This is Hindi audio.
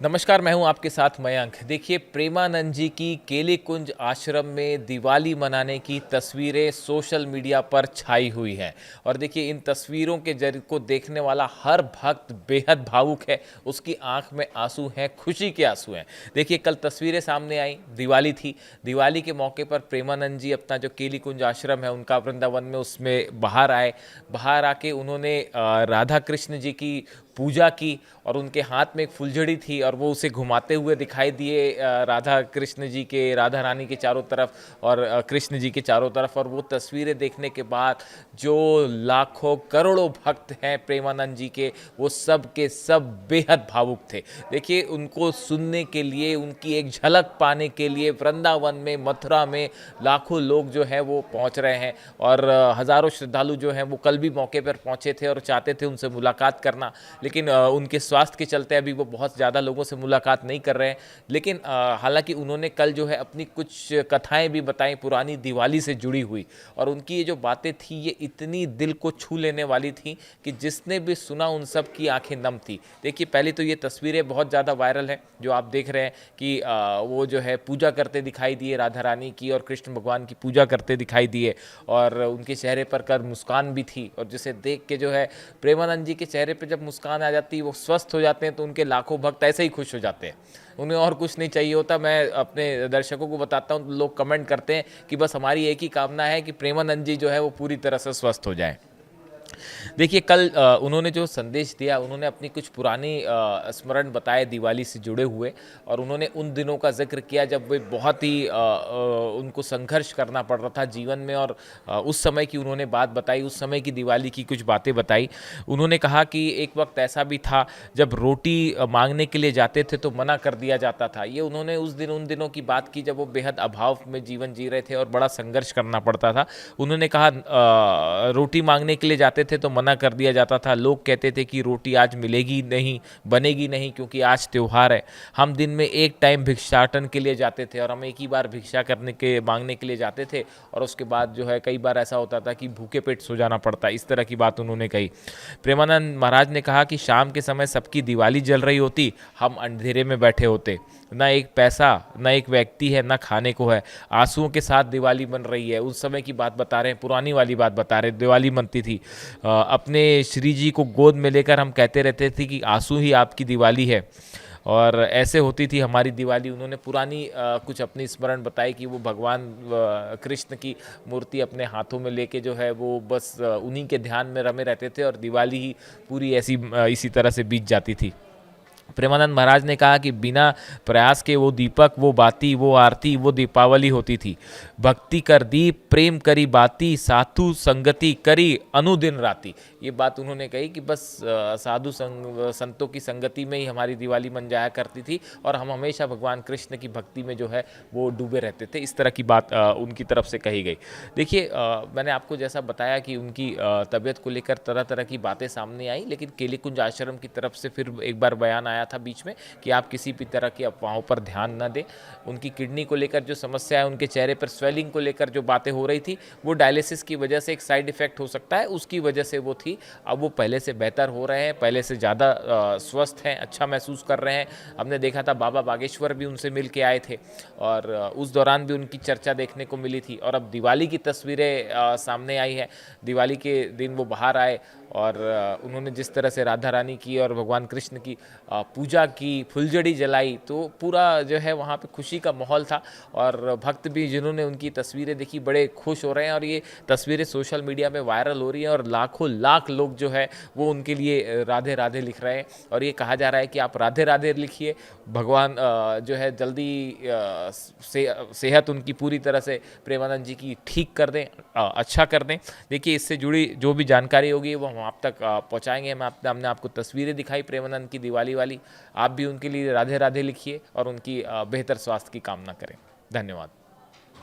नमस्कार, मैं हूं आपके साथ मयंक। देखिए, प्रेमानंद जी की केली कुंज आश्रम में दिवाली मनाने की तस्वीरें सोशल मीडिया पर छाई हुई हैं। और देखिए, इन तस्वीरों के जरिए को देखने वाला हर भक्त बेहद भावुक है। उसकी आंख में आंसू हैं, खुशी के आंसू हैं। देखिए, कल तस्वीरें सामने आई, दिवाली थी। दिवाली के मौके पर प्रेमानंद जी अपना जो केली कुंज आश्रम है उनका वृंदावन में, उसमें बाहर आए। बाहर आके उन्होंने राधा कृष्ण जी की पूजा की और उनके हाथ में एक फुलझड़ी थी और वो उसे घुमाते हुए दिखाई दिए, राधा कृष्ण जी के, राधा रानी के चारों तरफ और कृष्ण जी के चारों तरफ। और वो तस्वीरें देखने के बाद जो लाखों करोड़ों भक्त हैं प्रेमानंद जी के, वो सब के सब बेहद भावुक थे। देखिए, उनको सुनने के लिए, उनकी एक झलक पाने के लिए वृंदावन में, मथुरा में लाखों लोग जो है वो पहुंच रहे हैं। और हज़ारों श्रद्धालु जो हैं वो कल भी मौके पर पहुंचे थे और चाहते थे उनसे मुलाकात करना, लेकिन उनके स्वास्थ्य के चलते अभी वो बहुत ज़्यादा लोगों से मुलाकात नहीं कर रहे हैं। लेकिन हालांकि उन्होंने कल जो है अपनी कुछ कथाएं भी बताई पुरानी दिवाली से जुड़ी हुई, और उनकी ये जो बातें थी ये इतनी दिल को छू लेने वाली थी कि जिसने भी सुना उन सब की आंखें नम थी। देखिए, पहले तो ये तस्वीरें बहुत ज़्यादा वायरल हैं जो आप देख रहे हैं कि वो जो है पूजा करते दिखाई दिए, राधा रानी की और कृष्ण भगवान की पूजा करते दिखाई दिए, और उनके चेहरे पर कर मुस्कान भी थी। और जिसे देख के जो है प्रेमानंद जी के चेहरे पे जब मुस्कान आ जाती है, वो स्वस्थ हो जाते हैं, तो उनके लाखों भक्त ऐसे ही खुश हो जाते हैं। उन्हें और कुछ नहीं चाहिए होता। मैं अपने दर्शकों को बताता हूँ, लोग कमेंट करते हैं कि बस हमारी एक ही कामना है कि प्रेमानंद जी जो है वो पूरी तरह से स्वस्थ हो जाएं। देखिए, कल उन्होंने जो संदेश दिया, उन्होंने अपनी कुछ पुरानी स्मरण बताए दिवाली से जुड़े हुए, और उन्होंने उन दिनों का जिक्र किया जब वे बहुत ही उनको संघर्ष करना पड़ रहा था जीवन में। और उस समय की उन्होंने बात बताई, उस समय की दिवाली की कुछ बातें बताई। उन्होंने कहा कि एक वक्त ऐसा भी था जब रोटी मांगने के लिए जाते थे तो मना कर दिया जाता था। ये उन्होंने उन दिनों की बात की जब वो बेहद अभाव में जीवन जी रहे थे और बड़ा संघर्ष करना पड़ता था। उन्होंने कहा रोटी मांगने के लिए जाते थे तो मना कर दिया जाता था। लोग कहते थे कि रोटी आज मिलेगी नहीं, बनेगी नहीं, क्योंकि आज त्यौहार है। हम दिन में एक टाइम भिक्षाटन के लिए जाते थे और हम एक ही बार भिक्षा करने के मांगने के लिए जाते थे, और उसके बाद जो है कई बार ऐसा होता था कि भूखे पेट सो जाना पड़ता। इस तरह की बात उन्होंने कही। प्रेमानंद महाराज ने कहा कि शाम के समय सबकी दिवाली जल रही होती, हम अंधेरे में बैठे होते। ना एक पैसा, ना एक व्यक्ति है, ना खाने को है। आंसुओं के साथ दिवाली बन रही है। उस समय की बात बता रहे हैं, पुरानी वाली बात बता रहे हैं। दिवाली बनती थी, अपने श्री जी को गोद में लेकर हम कहते रहते थे कि आंसू ही आपकी दिवाली है, और ऐसे होती थी हमारी दिवाली। उन्होंने पुरानी कुछ अपनी स्मरण बताई कि वो भगवान कृष्ण की मूर्ति अपने हाथों में लेके जो है वो बस उन्हीं के ध्यान में रमे रहते थे, और दिवाली ही पूरी ऐसी इसी तरह से बीत जाती थी। प्रेमानंद महाराज ने कहा कि बिना प्रयास के वो दीपक, वो बाती, वो आरती, वो दीपावली होती थी। भक्ति कर दीप, प्रेम करी बाती, साधु संगति करी अनुदिन राती। ये बात उन्होंने कही कि बस साधु संतों की संगति में ही हमारी दिवाली मन जाया करती थी, और हम हमेशा भगवान कृष्ण की भक्ति में जो है वो डूबे रहते थे। इस तरह की बात उनकी तरफ से कही गई। देखिए, मैंने आपको जैसा बताया कि उनकी तबीयत को लेकर तरह तरह की बातें सामने आई, लेकिन केली कुंज आश्रम की तरफ से फिर एक बार बयान आया था बीच में कि आप किसी भी तरह की अफवाहों पर ध्यान न दें। उनकी किडनी को लेकर जो समस्या है, उनके चेहरे पर स्वेलिंग को लेकर जो बातें हो रही थी, वो डायलिसिस की वजह से एक साइड इफेक्ट हो सकता है, उसकी वजह से वो थी। अब वो पहले से बेहतर हो रहे हैं, पहले से ज़्यादा स्वस्थ हैं, अच्छा महसूस कर रहे हैं। हमने देखा था बाबा बागेश्वर भी उनसे मिल के आए थे, और उस दौरान भी उनकी चर्चा देखने को मिली थी। और अब दिवाली की तस्वीरें सामने आई है। दिवाली के दिन वो बाहर आए और उन्होंने जिस तरह से राधा रानी की और भगवान कृष्ण की पूजा की, फुलझड़ी जलाई, तो पूरा जो है वहाँ पे खुशी का माहौल था। और भक्त भी जिन्होंने उनकी तस्वीरें देखी बड़े खुश हो रहे हैं, और ये तस्वीरें सोशल मीडिया में वायरल हो रही हैं, और लाखों लाख लोग जो है वो उनके लिए राधे राधे लिख रहे हैं। और ये कहा जा रहा है कि आप राधे राधे लिखिए, भगवान जो है जल्दी सेहत उनकी पूरी तरह से प्रेमानंद जी की ठीक कर दें, अच्छा कर दें। देखिए, इससे जुड़ी जो भी जानकारी होगी वो हम आप तक पहुंचाएंगे। हमने आपको तस्वीरें दिखाई प्रेमानंद की दिवाली वाली। आप भी उनके लिए राधे राधे लिखिए और उनकी बेहतर स्वास्थ्य की कामना करें। धन्यवाद।